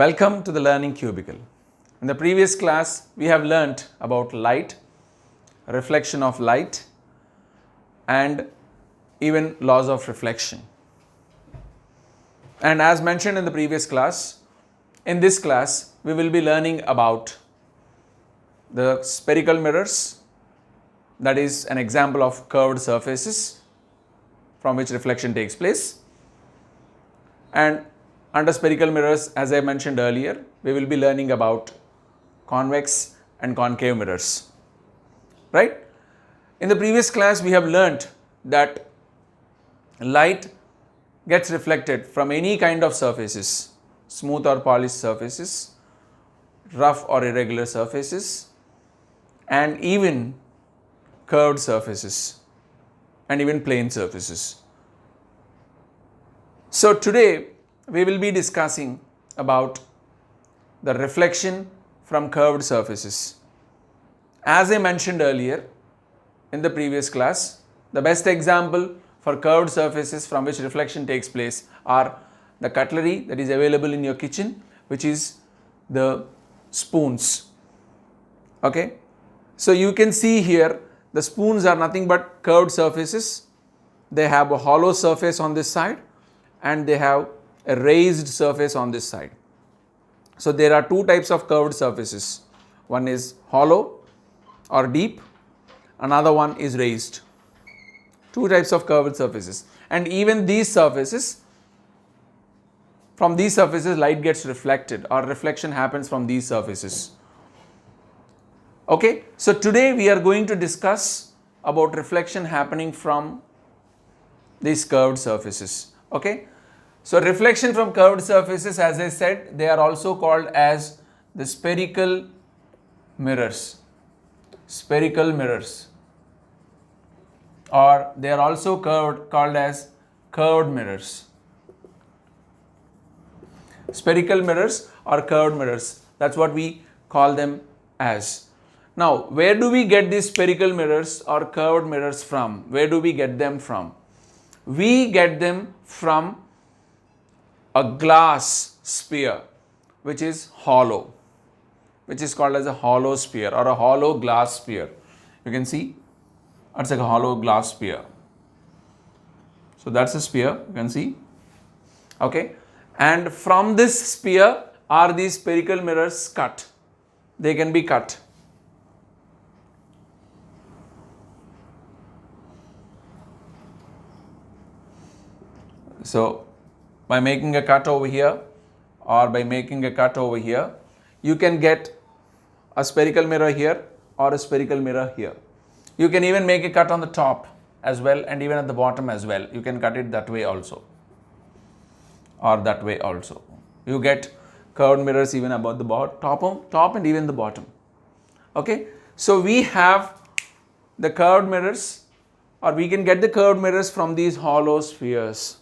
Welcome to the Learning Cubicle. In the previous class, we have learnt about light, reflection of light, and even laws of reflection. And as mentioned in the previous class, in this class, we will be learning about the spherical mirrors, that is an example of curved surfaces from which reflection takes place. And under spherical mirrors, as I mentioned earlier, we will be learning about convex and concave mirrors, right? In the previous class, we have learnt that light gets reflected from any kind of surfaces, smooth or polished surfaces, rough or irregular surfaces, and even curved surfaces, and even plane surfaces. So today, we will be discussing about the reflection from curved surfaces. As I mentioned earlier in the previous class, the best example for curved surfaces from which reflection takes place are the cutlery that is available in your kitchen, which is the spoons. Okay, so you can see here the spoons are nothing but curved surfaces. They have a hollow surface on this side and they have a raised surface on this side. So there are two types of curved surfaces. One is hollow or deep, another one is raised. Two types of curved surfaces. And even these surfaces, from these surfaces light gets reflected, or reflection happens from these surfaces. Okay, so today we are going to discuss about reflection happening from these curved surfaces. Okay, so reflection from curved surfaces, as I said, they are also called as the spherical mirrors. Spherical mirrors, or they are also called as curved mirrors. Spherical mirrors or curved mirrors, that's what we call them as. Now, where do we get these spherical mirrors or curved mirrors from? Where do we get them from? We get them from a glass sphere which is hollow, which is called as a hollow sphere or a hollow glass sphere. You can see it's like a hollow glass sphere. So that's a sphere, you can see. Okay, and from this sphere are these spherical mirrors cut. They can be cut. So by making a cut over here or by making a cut over here, you can get a spherical mirror here or a spherical mirror here. You can even make a cut on the top as well, and even at the bottom as well. You can cut it that way also or that way also. You get curved mirrors even above the top and even the bottom. Okay, so we have the curved mirrors, or we can get the curved mirrors from these hollow spheres.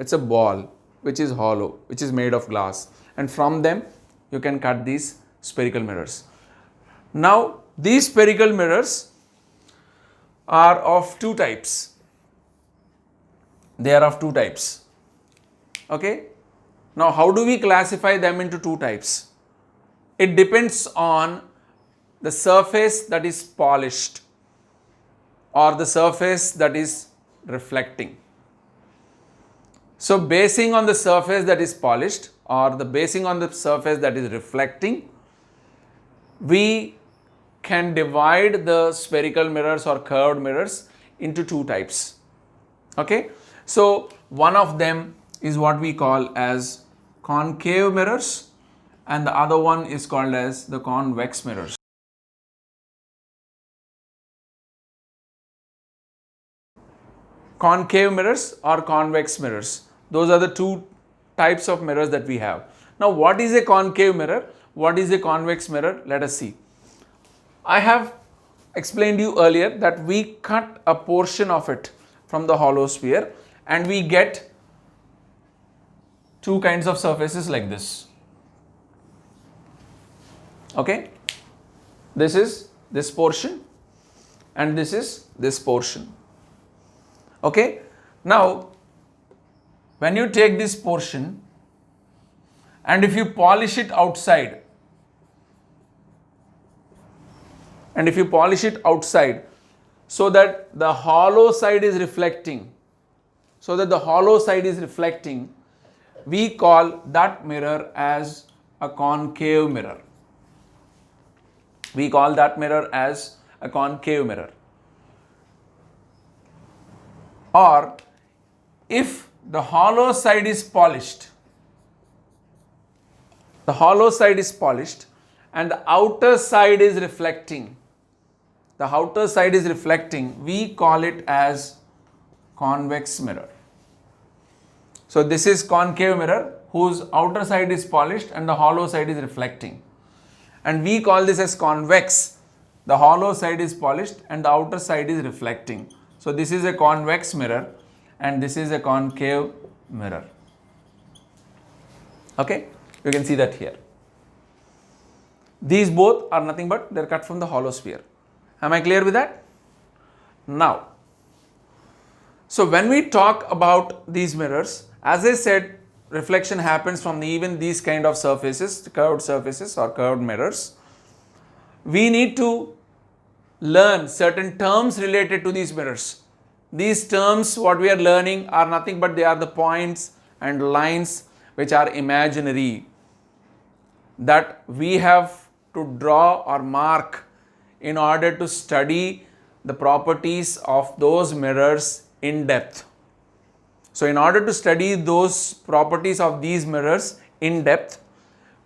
It's a ball which is hollow, which is made of glass, and from them you can cut these spherical mirrors. Now, these spherical mirrors are of two types. They are of two types. Okay. Now, how do we classify them into two types? It depends on the surface that is polished or the surface that is reflecting. So, basing on the surface that is polished or basing on the surface that is reflecting, we can divide the spherical mirrors or curved mirrors into two types. Okay, so one of them is what we call as concave mirrors, and the other one is called as the convex mirrors. Concave mirrors or convex mirrors, those are the two types of mirrors that we have. Now, what is a concave mirror? What is a convex mirror? Let us see. I have explained you earlier that we cut a portion of it from the hollow sphere and we get two kinds of surfaces like this. Okay, this is this portion and this is this portion. Okay, now when you take this portion and if you polish it outside, so that the hollow side is reflecting, we call that mirror as a concave mirror. Or if the hollow side is polished, and the outer side is reflecting, we call it as convex mirror. So this is concave mirror whose outer side is polished and the hollow side is reflecting, and we call this as convex. The hollow side is polished and the outer side is reflecting. So this is a convex mirror and this is a concave mirror. Okay, you can see that here. These both are nothing but they are cut from the hollow sphere. Am I clear with that? Now, so when we talk about these mirrors, as I said, reflection happens from even these kind of surfaces, curved surfaces or curved mirrors. We need to learn certain terms related to these mirrors. These terms, what we are learning, are nothing but they are the points and lines which are imaginary, that we have to draw or mark in order to study the properties of those mirrors in depth. So in order to study those properties of these mirrors in depth,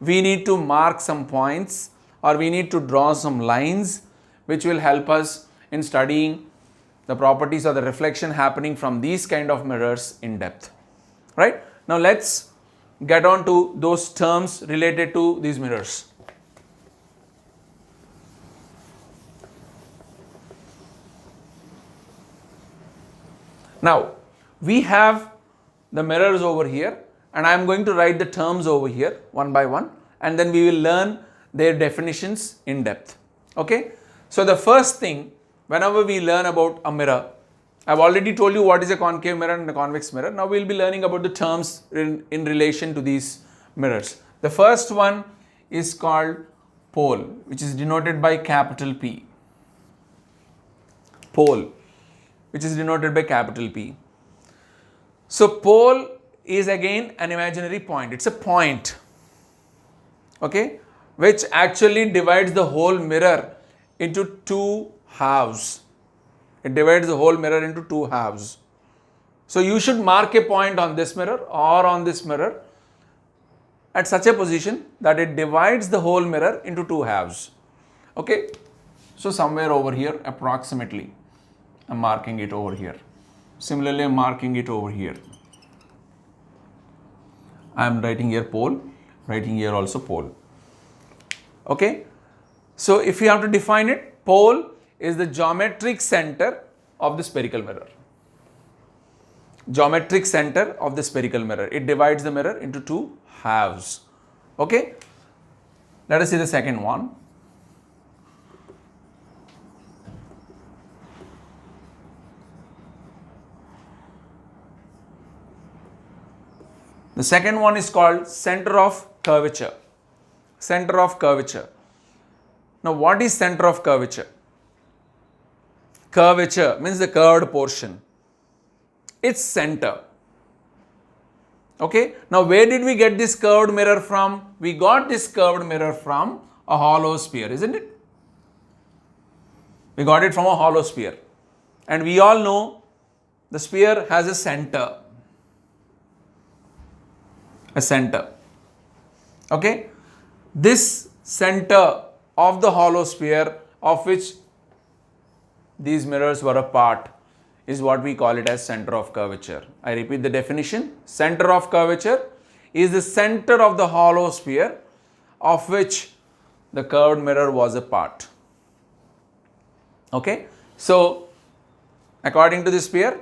we need to mark some points or we need to draw some lines which will help us in studying the properties of the reflection happening from these kind of mirrors in depth. Right? Now let's get on to those terms related to these mirrors. Now, we have the mirrors over here and I am going to write the terms over here one by one, and then we will learn their definitions in depth. Okay. So the first thing, whenever we learn about a mirror, I have already told you what is a concave mirror and a convex mirror. Now we will be learning about the terms in relation to these mirrors. The first one is called pole, which is denoted by capital P. Pole, which is denoted by capital P. So pole is again an imaginary point. It's a point, okay, which actually divides the whole mirror into two halves. It divides the whole mirror into two halves. So you should mark a point on this mirror or on this mirror at such a position that it divides the whole mirror into two halves. Okay, so somewhere over here approximately, I'm marking it over here. Similarly, I'm marking it over here. I'm writing here pole, writing here also pole. Okay, so if you have to define it, pole is the geometric center of the spherical mirror. Geometric center of the spherical mirror. It divides the mirror into two halves. Okay, let us see the second one. The second one is called center of curvature. Center of curvature. Now, what is center of curvature? Curvature means the curved portion. Its center. Okay. Now, where did we get this curved mirror from? We got this curved mirror from a hollow sphere, isn't it? We got it from a hollow sphere. And we all know the sphere has a center. A center. Okay. This center of the hollow sphere, of which these mirrors were a part, is what we call it as center of curvature. I repeat the definition. Center of curvature is the center of the hollow sphere of which the curved mirror was a part. Okay. So, according to this sphere,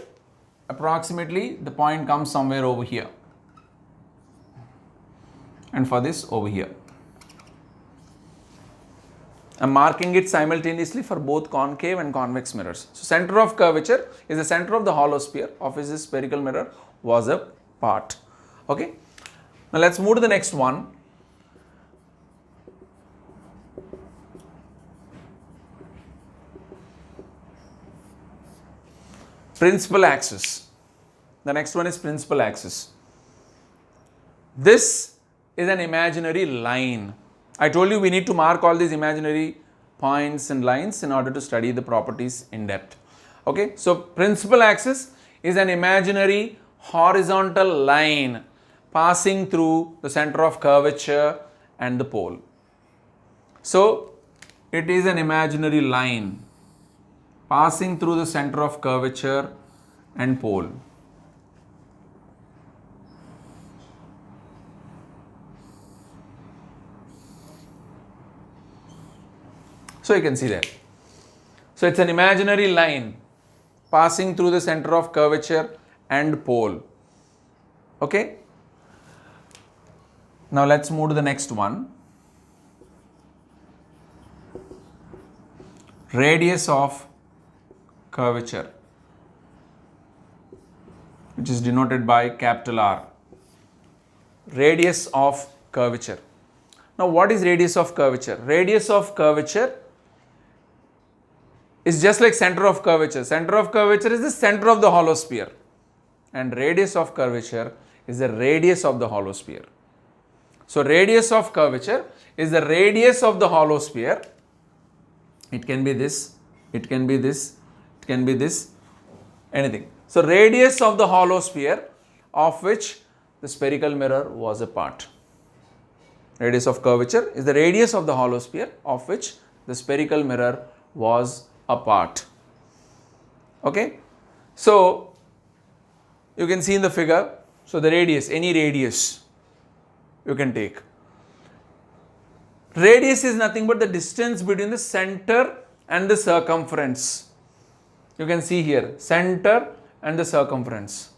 approximately the point comes somewhere over here. And for this over here. I am marking it simultaneously for both concave and convex mirrors. So, center of curvature is the center of the hollow sphere of which this spherical mirror was a part. Okay. Now let's move to the next one. Principal axis. The next one is principal axis. This is an imaginary line. I told you we need to mark all these imaginary points and lines in order to study the properties in depth. Okay, so principal axis is an imaginary horizontal line passing through the center of curvature and the pole. So it is an imaginary line passing through the center of curvature and pole. So you can see that. So it's an imaginary line passing through the center of curvature and pole. Okay. Now let's move to the next one. Radius of curvature, which is denoted by capital R. Radius of curvature. Now what is radius of curvature? Radius of curvature is just like center of curvature. Center of curvature is the center of the hollow sphere, and radius of curvature is the radius of the hollow sphere. So radius of curvature is the radius of the hollow sphere. It can be this, it can be this, it can be this, anything. So radius of the hollow sphere of which the spherical mirror was a part. Radius of curvature is the radius of the hollow sphere of which the spherical mirror was a part. Okay. So you can see in the figure, so the radius, any radius you can take. Radius is nothing but the distance between the center and the circumference. You can see here, center and the circumference,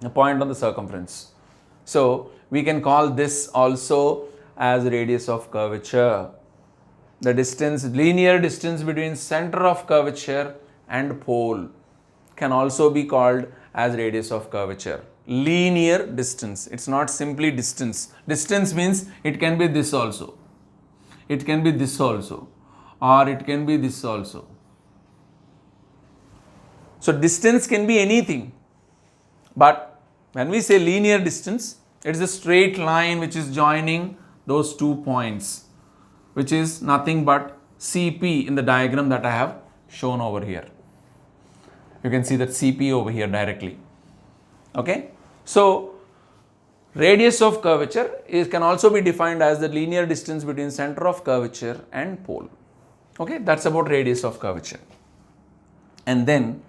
a point on the circumference. So we can call this also as radius of curvature. The distance, linear distance between center of curvature and pole can also be called as radius of curvature. Linear distance. It's not simply distance. Distance means it can be this also. It can be this also. Or it can be this also. So distance can be anything. But when we say linear distance, it is a straight line which is joining those 2 points, which is nothing but CP in the diagram that I have shown over here. You can see that CP over here directly. Okay. So radius of curvature can also be defined as the linear distance between center of curvature and pole. Okay. That's about radius of curvature. And then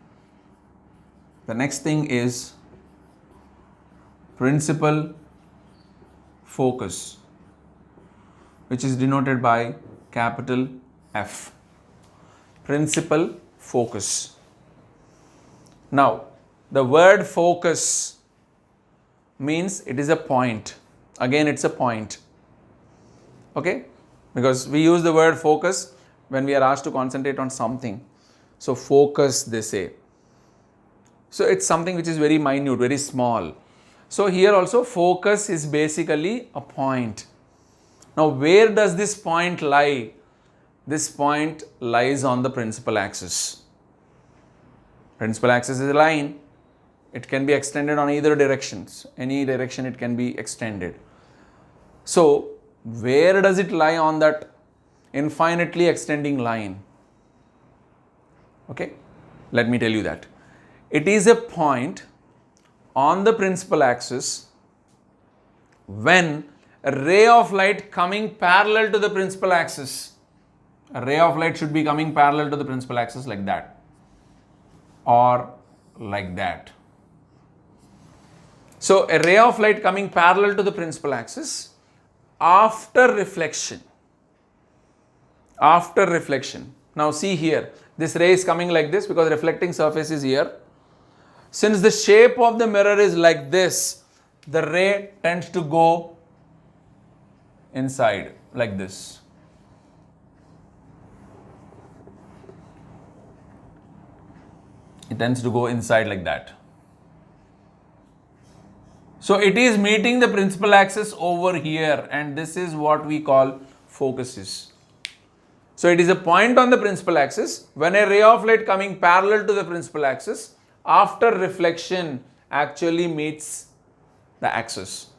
the next thing is principal focus, which is denoted by capital F. Principal focus. Now, the word focus means it is a point. Again, it's a point. Okay? Because we use the word focus when we are asked to concentrate on something. So, focus, they say. So, it's something which is very minute, very small. So, here also focus is basically a point. Now, where does this point lie? This point lies on the principal axis. Principal axis is a line. It can be extended on either directions. Any direction it can be extended. So, where does it lie on that infinitely extending line? Okay, let me tell you that. It is a point on the principal axis when a ray of light coming parallel to the principal axis. A ray of light should be coming parallel to the principal axis like that or like that. So a ray of light coming parallel to the principal axis after reflection. After reflection. Now see here, this ray is coming like this because reflecting surface is here. Since the shape of the mirror is like this, the ray tends to go inside like this. It tends to go inside like that. So it is meeting the principal axis over here, and this is what we call focus is. So it is a point on the principal axis. When a ray of light coming parallel to the principal axis, after reflection actually meets the axis.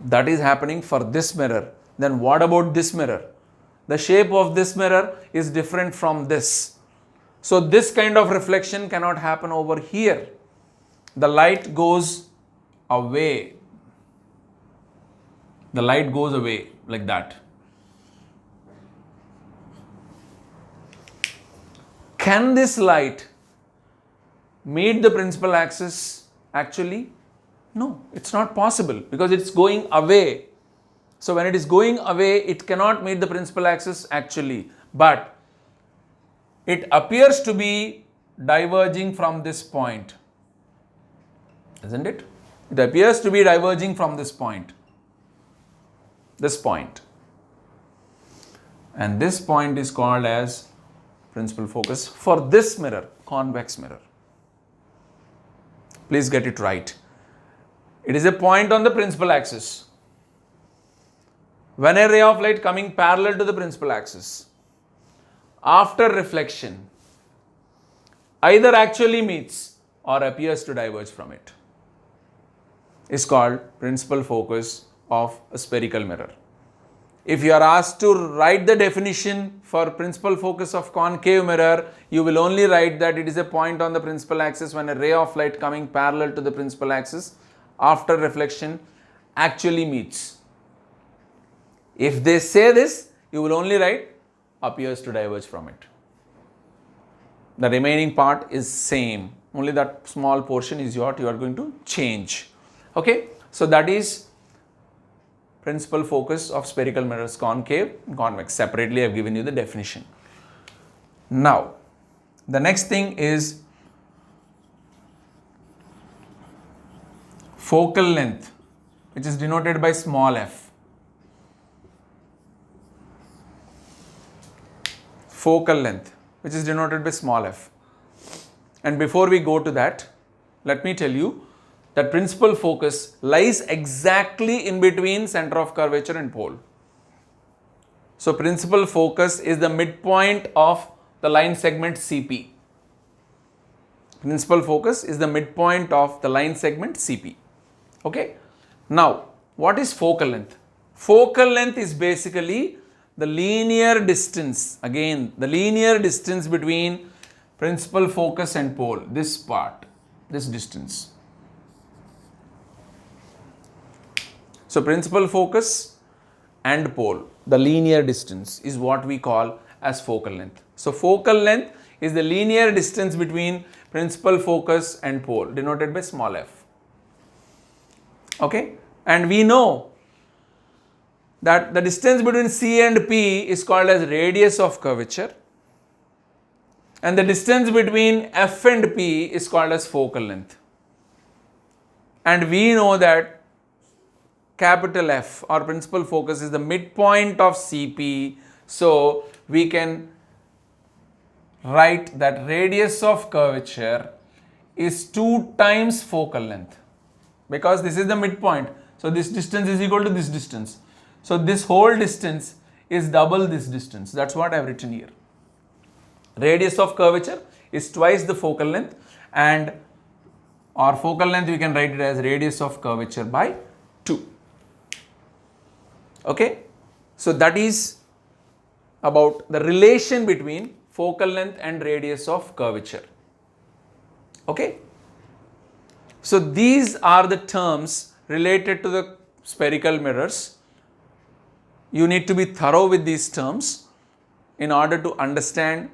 That is happening for this mirror. Then what about this mirror? The shape of this mirror is different from this. So this kind of reflection cannot happen over here. The light goes away. The light goes away like that. Can this light meet the principal axis actually? No, it's not possible because it's going away. So when it is going away, it cannot meet the principal axis actually, but it appears to be diverging from this point, isn't it? It appears to be diverging from this point. And this point is called as principal focus for this mirror, convex mirror. Please get it right. It is a point on the principal axis. When a ray of light coming parallel to the principal axis, after reflection, either actually meets or appears to diverge from it, is called principal focus of a spherical mirror. If you are asked to write the definition for principal focus of concave mirror, you will only write that it is a point on the principal axis when a ray of light coming parallel to the principal axis after reflection actually meets. If they say this, you will only write appears to diverge from it. The remaining part is same, only that small portion is what you are going to change. Okay, so that is principal focus of spherical mirrors, concave and convex. Separately I have given you the definition. Now the next thing is focal length, which is denoted by small f. Focal length, which is denoted by small f. And before we go to that, let me tell you that principal focus lies exactly in between center of curvature and pole. So principal focus is the midpoint of the line segment CP. Principal focus is the midpoint of the line segment CP. Okay. Now, what is focal length? Focal length is basically the linear distance, again the linear distance between principal focus and pole, this part, this distance. So principal focus and pole, the linear distance is what we call as focal length. So focal length is the linear distance between principal focus and pole, denoted by small f. Okay, and we know that the distance between C and P is called as radius of curvature, and the distance between F and P is called as focal length. And we know that capital F or principal focus is the midpoint of CP, so we can write that radius of curvature is 2 times focal length, because this is the midpoint. So this distance is equal to this distance. So this whole distance is double this distance. That's what I have written here. Radius of curvature is twice the focal length, and our focal length we can write it as radius of curvature by 2. Okay, so that is about the relation between focal length and radius of curvature. Okay, so these are the terms related to the spherical mirrors. You need to be thorough with these terms in order to understand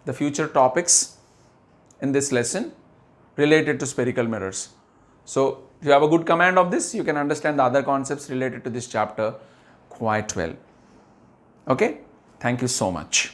the future topics in this lesson related to spherical mirrors. So if you have a good command of this, you can understand the other concepts related to this chapter quite well. Okay, thank you so much.